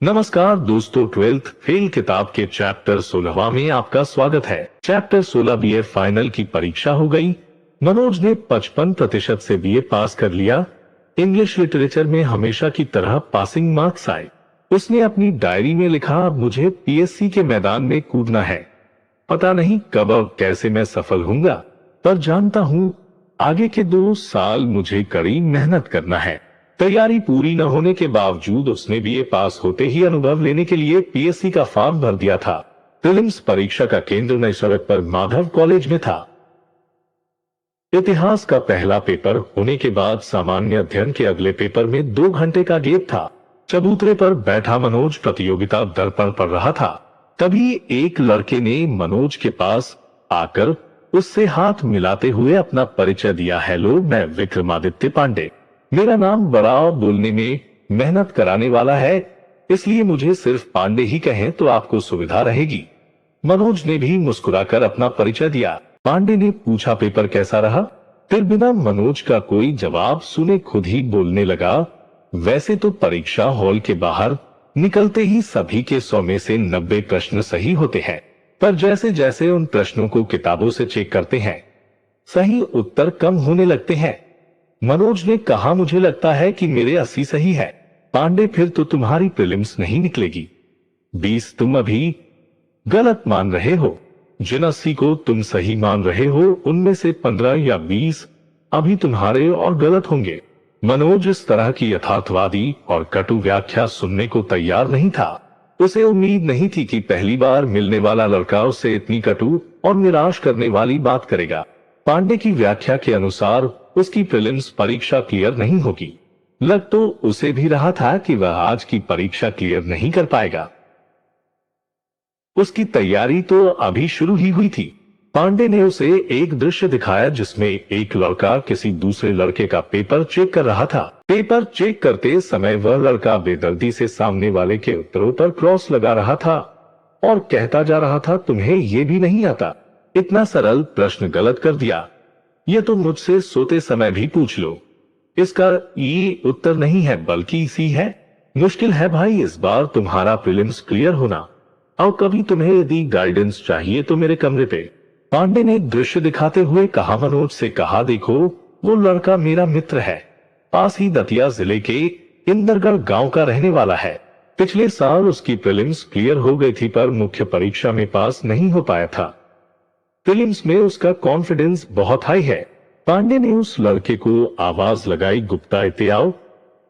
नमस्कार दोस्तों, 12th fail किताब के चैप्टर 16 में आपका स्वागत है। चैप्टर 16 बीए फाइनल की परीक्षा हो गई। मनोज ने 55% से बीए पास कर लिया। इंग्लिश लिटरेचर में हमेशा की तरह पासिंग मार्क्स आए। उसने अपनी डायरी में लिखा, अब मुझे पीएससी के मैदान में कूदना है। पता नहीं कब और कैसे मैं सफल होऊंगा, पर जानता हूँ आगे के 2 साल मुझे कड़ी मेहनत करना है। तैयारी पूरी न होने के बावजूद उसने बीए पास होते ही अनुभव लेने के लिए पीएससी का फॉर्म भर दिया था। प्रीलिम्स परीक्षा का केंद्र नई सड़क पर माधव कॉलेज में था। इतिहास का पहला पेपर होने के बाद सामान्य अध्ययन के अगले पेपर में 2 घंटे का गैप था। चबूतरे पर बैठा मनोज प्रतियोगिता दर्पण पढ़ रहा था। तभी एक लड़के ने मनोज के पास आकर उससे हाथ मिलाते हुए अपना परिचय दिया। हेलो, मैं विक्रमादित्य पांडे। मेरा नाम बड़ा और बोलने में मेहनत कराने वाला है, इसलिए मुझे सिर्फ पांडे ही कहें तो आपको सुविधा रहेगी। मनोज ने भी मुस्कुराकर अपना परिचय दिया। पांडे ने पूछा, पेपर कैसा रहा? फिर बिना मनोज का कोई जवाब सुने खुद ही बोलने लगा, वैसे तो परीक्षा हॉल के बाहर निकलते ही सभी के 100 में से 90 प्रश्न सही होते हैं, पर जैसे जैसे उन प्रश्नों को किताबों से चेक करते हैं, सही उत्तर कम होने लगते हैं। मनोज ने कहा, मुझे लगता है कि मेरे 80 सही है। पांडे, फिर तो तुम्हारी प्रीलिम्स नहीं निकलेगी। 20 तुम अभी गलत मान रहे हो। जिन 80 को तुम सही मान रहे हो, उनमें से 15 या 20 अभी तुम्हारे और गलत होंगे। मनोज इस तरह की यथार्थवादी और कटु व्याख्या सुनने को तैयार नहीं था। उसे उम्मीद नहीं थी कि पहली बार मिलने वाला लड़का उससे इतनी कटु और निराश करने वाली बात करेगा। पांडे की व्याख्या के अनुसार उसकी प्रीलिम्स परीक्षा क्लियर नहीं होगी। लग तो उसे भी रहा था कि वह आज की परीक्षा क्लियर नहीं कर पाएगा। उसकी तैयारी तो अभी शुरू ही हुई थी। पांडे ने उसे एक दृश्य दिखाया जिसमें एक लड़का किसी दूसरे लड़के का पेपर चेक कर रहा था। पेपर चेक करते समय वह लड़का बेदर्दी से सामने वाले के उत्तरों पर क्रॉस लगा रहा था और कहता जा रहा था, तुम्हें यह भी नहीं आता? इतना सरल प्रश्न गलत कर दिया। ये तो मुझसे सोते समय भी पूछ लो। इसका ये उत्तर नहीं है बल्कि सी है। मुश्किल है भाई इस बार तुम्हारा प्रीलिम्स क्लियर होना। और कभी तुम्हें यदि गाइडेंस चाहिए तो मेरे कमरे पे। पांडे ने दृश्य दिखाते हुए कहा। मनोज से कहा, देखो वो लड़का मेरा मित्र है, पास ही दतिया जिले के इंदरगढ़ गांव का रहने वाला है। पिछले साल उसकी प्रीलिम्स क्लियर हो गई थी, पर मुख्य परीक्षा में पास नहीं हो पाया था। प्रीलिम्स में उसका कॉन्फिडेंस बहुत हाई है। पांडे ने उस लड़के को आवाज लगाई, गुप्ता इते आओ।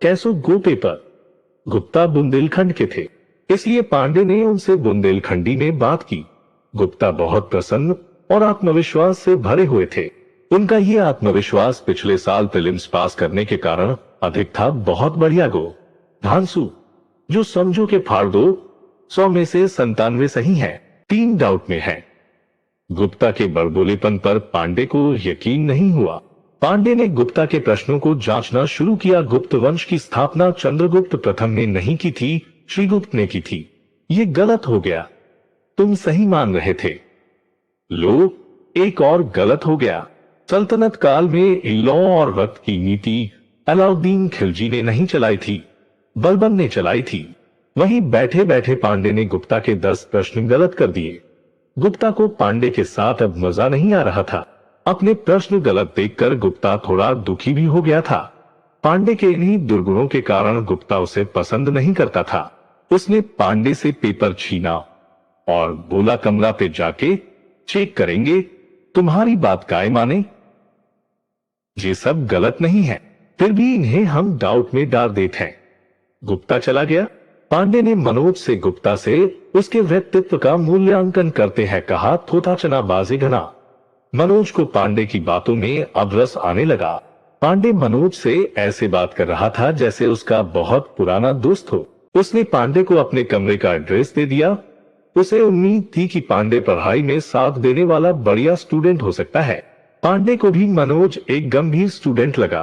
कैसो गो पेपर? गुप्ता बुंदेलखंड के थे, इसलिए पांडे ने उनसे बुंदेलखंडी में बात की। गुप्ता बहुत प्रसन्न और आत्मविश्वास से भरे हुए थे। उनका ये आत्मविश्वास पिछले साल प्रीलिम्स पास करने के कारण अधिक था। बहुत बढ़िया गो धांसू, जो समझो के फाड़ दो। 100 में से 97 सही है, 3 डाउट में है। गुप्ता के बड़बोलेपन पर पांडे को यकीन नहीं हुआ। पांडे ने गुप्ता के प्रश्नों को जांचना शुरू किया। गुप्त वंश की स्थापना चंद्रगुप्त प्रथम ने नहीं की थी, श्रीगुप्त ने की थी। ये गलत हो गया, तुम सही मान रहे थे। लो, एक और गलत हो गया। सल्तनत काल में लॉ और वक्त की नीति अलाउद्दीन खिलजी ने नहीं चलाई थी, बलबन ने चलाई थी। वहीं बैठे बैठे पांडे ने गुप्ता के 10 प्रश्न गलत कर दिए। गुप्ता को पांडे के साथ अब मजा नहीं आ रहा था। अपने प्रश्न गलत देखकर गुप्ता थोड़ा दुखी भी हो गया था। पांडे के इन्हीं दुर्गुणों के कारण गुप्ता उसे पसंद नहीं करता था। उसने पांडे से पेपर छीना और बोला, कमरा पे जाके चेक करेंगे, तुम्हारी बात काय माने। ये सब गलत नहीं है, फिर भी इन्हें हम डाउट में डाल देते हैं। गुप्ता चला गया। पांडे ने मनोज से गुप्ता से उसके व्यक्तित्व का मूल्यांकन करते हैं कहा, थोथा चना बाजे घना। मनोज को पांडे की बातों में अब रस आने लगा। पांडे मनोज से ऐसे बात कर रहा था जैसे उसका बहुत पुराना दोस्त हो। उसने पांडे को अपने कमरे का एड्रेस दे दिया। उसे उम्मीद थी कि पांडे पढ़ाई में साथ देने वाला बढ़िया स्टूडेंट हो सकता है। पांडे को भी मनोज एक गंभीर स्टूडेंट लगा।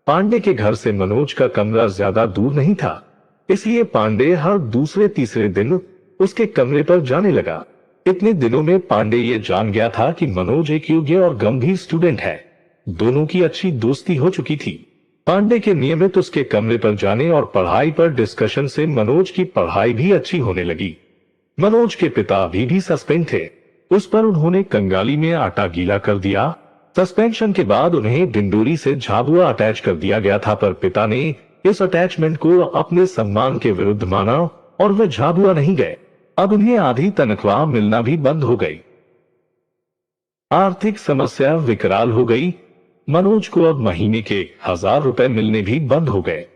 पांडे के घर से मनोज का कमरा ज्यादा दूर नहीं था, इसलिए पांडे हर दूसरे तीसरे दिन उसके कमरे पर जाने लगा। इतने दिनों में पांडे ये जान गया था कि मनोज एक योग्य और गंभीर स्टूडेंट है। दोनों की अच्छी दोस्ती हो चुकी थी। पांडे के नियमित उसके कमरे पर जाने और पढ़ाई पर डिस्कशन से मनोज की पढ़ाई भी अच्छी होने लगी। मनोज के पिता अभी भी सस्पेंड थे। उस पर उन्होंने कंगाली में आटा गीला कर दिया। सस्पेंशन के बाद उन्हें डिंडोरी से झाबुआ अटैच कर दिया गया था, पर पिता ने इस अटैचमेंट को अपने सम्मान के विरुद्ध माना और वे झाबुआ नहीं गए। अब उन्हें आधी तनख्वाह मिलना भी बंद हो गई। आर्थिक समस्या विकराल हो गई। मनोज को अब महीने के 1000 रुपए मिलने भी बंद हो गए।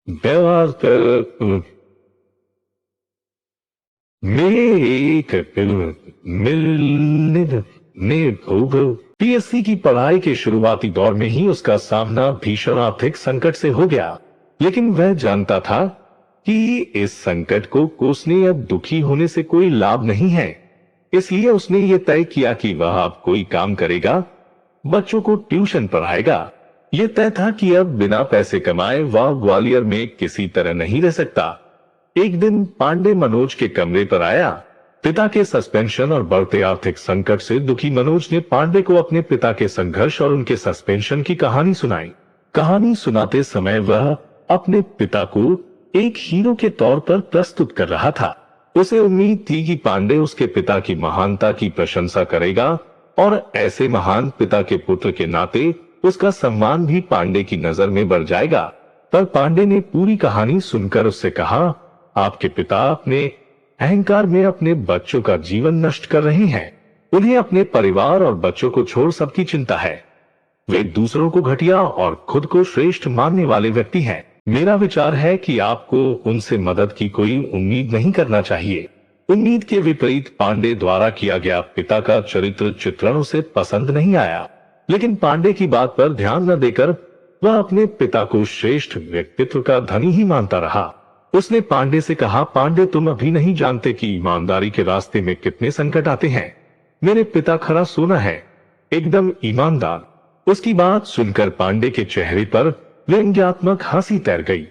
व्यवहार पीएससी की पढ़ाई के शुरुआती दौर में ही उसका सामना भीषण आर्थिक संकट से हो गया, लेकिन वह जानता था कि इस संकट को कोसने या दुखी होने से कोई लाभ नहीं है। इसलिए उसने ये तय किया कि वह अब कोई काम करेगा, बच्चों को ट्यूशन पढ़ाएगा। यह तय था कि अब बिना पैसे कमाए वह ग्वालियर में किसी तरह नहीं रह सकता। एक दिन पांडे मनोज के कमरे पर आया। पिता के सस्पेंशन और बढ़ते आर्थिक संकट से दुखी मनोज ने पांडे को अपने पिता के संघर्ष और उनके सस्पेंशन की कहानी सुनाई। कहानी सुनाते समय वह अपने पिता को एक हीरो के तौर पर प्रस्तुत कर रहा था। उसे उम्मीद थी कि पांडे उसके पिता की महानता की प्रशंसा करेगा और ऐसे महान पिता के पुत्र के नाते उसका सम्मान भी पांडे की नजर में बढ़ जाएगा। पर पांडे ने पूरी कहानी सुनकर उससे कहा, आपके पिता अपने अहंकार में अपने बच्चों का जीवन नष्ट कर रहे हैं। उन्हें अपने परिवार और बच्चों को छोड़ सबकी चिंता है। वे दूसरों को घटिया और खुद को श्रेष्ठ मानने वाले व्यक्ति हैं। मेरा विचार है कि आपको उनसे मदद की कोई उम्मीद नहीं करना चाहिए। उम्मीद के विपरीत पांडे द्वारा किया गया पिता का चरित्र चित्रण उसे पसंद नहीं आया, लेकिन पांडे की बात पर ध्यान न देकर वह अपने पिता को श्रेष्ठ व्यक्तित्व का धनी ही मानता रहा। उसने पांडे से कहा, पांडे तुम अभी नहीं जानते कि ईमानदारी के रास्ते में कितने संकट आते हैं। मेरे पिता खरा सोना है, एकदम ईमानदार। उसकी बात सुनकर पांडे के चेहरे पर व्यंग्यात्मक हंसी तैर गई,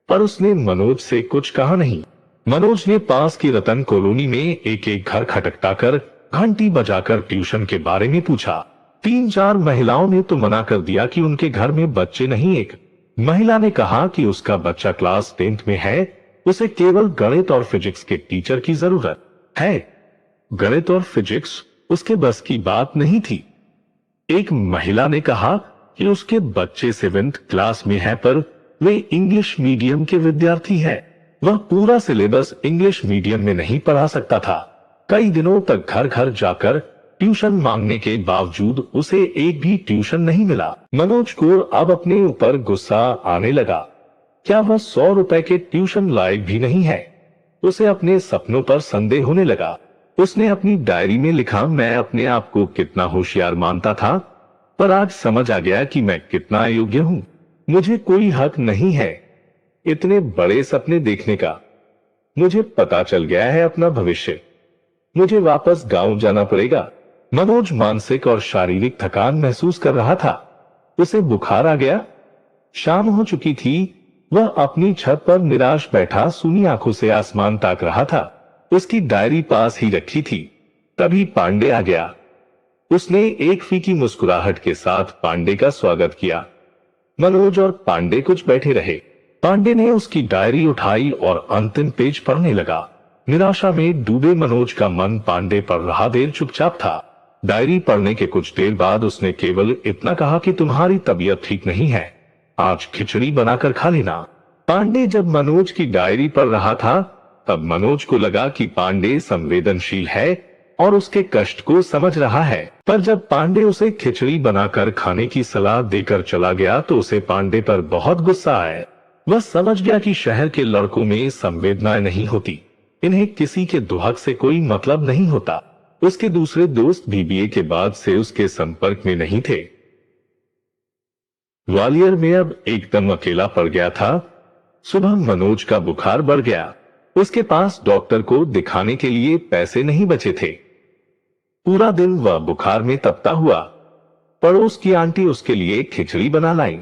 पर उसने मनोज से कुछ कहा नहीं। मनोज ने पास की रतन कॉलोनी में एक एक घर खटखटाकर घंटी बजाकर ट्यूशन के बारे में पूछा। 3-4 महिलाओं ने तो मना कर दिया कि उनके घर में बच्चे नहीं। एक महिला ने कहा कि उसका बच्चा क्लास 10th में है, उसे केवल गणित और फिजिक्स के टीचर की जरूरत है। गणित और फिजिक्स उसके बस की बात नहीं थी। एक महिला ने कहा कि उसके बच्चे 7th क्लास में है, पर वे इंग्लिश मीडियम के विद्यार्थी हैं। वह पूरा सिलेबस इंग्लिश मीडियम में नहीं पढ़ा सकता था। कई दिनों तक घर घर जाकर ट्यूशन मांगने के बावजूद उसे एक भी ट्यूशन नहीं मिला। मनोज को अब अपने ऊपर गुस्सा आने लगा। क्या वह 100 रुपए के ट्यूशन लायक भी नहीं है? उसे अपने सपनों पर संदेह होने लगा। उसने अपनी डायरी में लिखा, मैं अपने आप को कितना होशियार मानता था, पर आज समझ आ गया कि मैं कितना अयोग्य हूँ। मुझे कोई हक नहीं है इतने बड़े सपने देखने का। मुझे पता चल गया है अपना भविष्य। मुझे वापस गांव जाना पड़ेगा। मनोज मानसिक और शारीरिक थकान महसूस कर रहा था। उसे बुखार आ गया। शाम हो चुकी थी। वह अपनी छत पर निराश बैठा सूनी आंखों से आसमान ताक रहा था। उसकी डायरी पास ही रखी थी। तभी पांडे आ गया। उसने एक फीकी मुस्कुराहट के साथ पांडे का स्वागत किया। मनोज और पांडे कुछ बैठे रहे। पांडे ने उसकी डायरी उठाई और अंतिम पेज पढ़ने लगा। निराशा में डूबे मनोज का मन पांडे पर रहा देर चुपचाप था। डायरी पढ़ने के कुछ देर बाद उसने केवल इतना कहा कि तुम्हारी तबीयत ठीक नहीं है, आज खिचड़ी बनाकर खा लेना। पांडे जब मनोज की डायरी पढ़ रहा था तब मनोज को लगा कि पांडे संवेदनशील है और उसके कष्ट को समझ रहा है। पर जब पांडे उसे खिचड़ी बनाकर खाने की सलाह देकर चला गया तो उसे पांडे पर बहुत गुस्सा आया। वह समझ गया कि शहर के लड़कों में संवेदनाएं नहीं होती, इन्हें किसी के दुहक से कोई मतलब नहीं होता। उसके दूसरे दोस्त भी बीए के बाद से उसके संपर्क में नहीं थे। ग्वालियर में अब एकदम अकेला पड़ गया था। सुबह मनोज का बुखार बढ़ गया। उसके पास डॉक्टर को दिखाने के लिए पैसे नहीं बचे थे। पूरा दिन वह बुखार में तपता हुआ। पड़ोस की आंटी उसके लिए खिचड़ी बना लाई।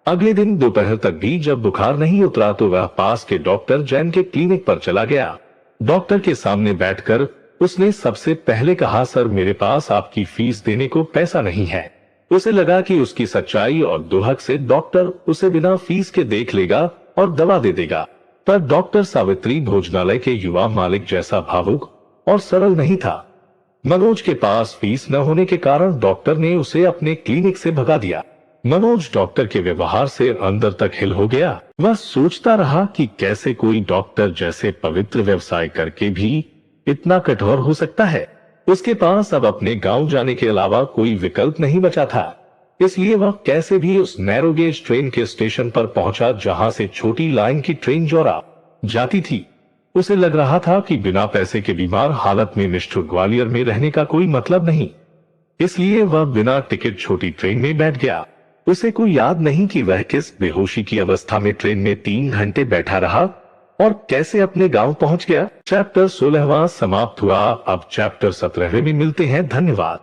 अगले दिन दोपहर तक भी जब बुखार नहीं उतरा तो वह पास के डॉक्टर जैन के क्लिनिक पर चला गया। डॉक्टर के सामने बैठकर उसने सबसे पहले कहा, सर मेरे पास आपकी फीस देने को पैसा नहीं है। उसे लगा कि उसकी सच्चाई और दुहक से डॉक्टर उसे बिना फीस के देख लेगा और दवा दे देगा। पर डॉक्टर सावित्री भोजनालय के युवा मालिक जैसा भावुक और सरल नहीं था। मनोज के पास फीस न होने के कारण डॉक्टर ने उसे अपने क्लिनिक से भगा दिया। मनोज डॉक्टर के व्यवहार से अंदर तक हिल हो गया। वह सोचता रहा कि कैसे कोई डॉक्टर जैसे पवित्र व्यवसाय करके भी इतना कठोर हो सकता है। उसके पास अब अपने गांव जाने के अलावा कोई विकल्प नहीं बचा था। इसलिए वह कैसे भी उस नैरो गेज ट्रेन के स्टेशन पर पहुंचा जहां से छोटी लाइन की ट्रेन जोरा जाती थी। उसे लग रहा था कि बिना पैसे के बीमार हालत में निष्ठुर ग्वालियर में रहने का कोई मतलब नहीं। इसलिए वह बिना टिकट छोटी ट्रेन में बैठ गया। उसे कोई याद नहीं कि वह किस बेहोशी की अवस्था में ट्रेन में 3 घंटे बैठा रहा और कैसे अपने गांव पहुंच गया। चैप्टर 16वां समाप्त हुआ। अब चैप्टर 17वें में मिलते हैं। धन्यवाद।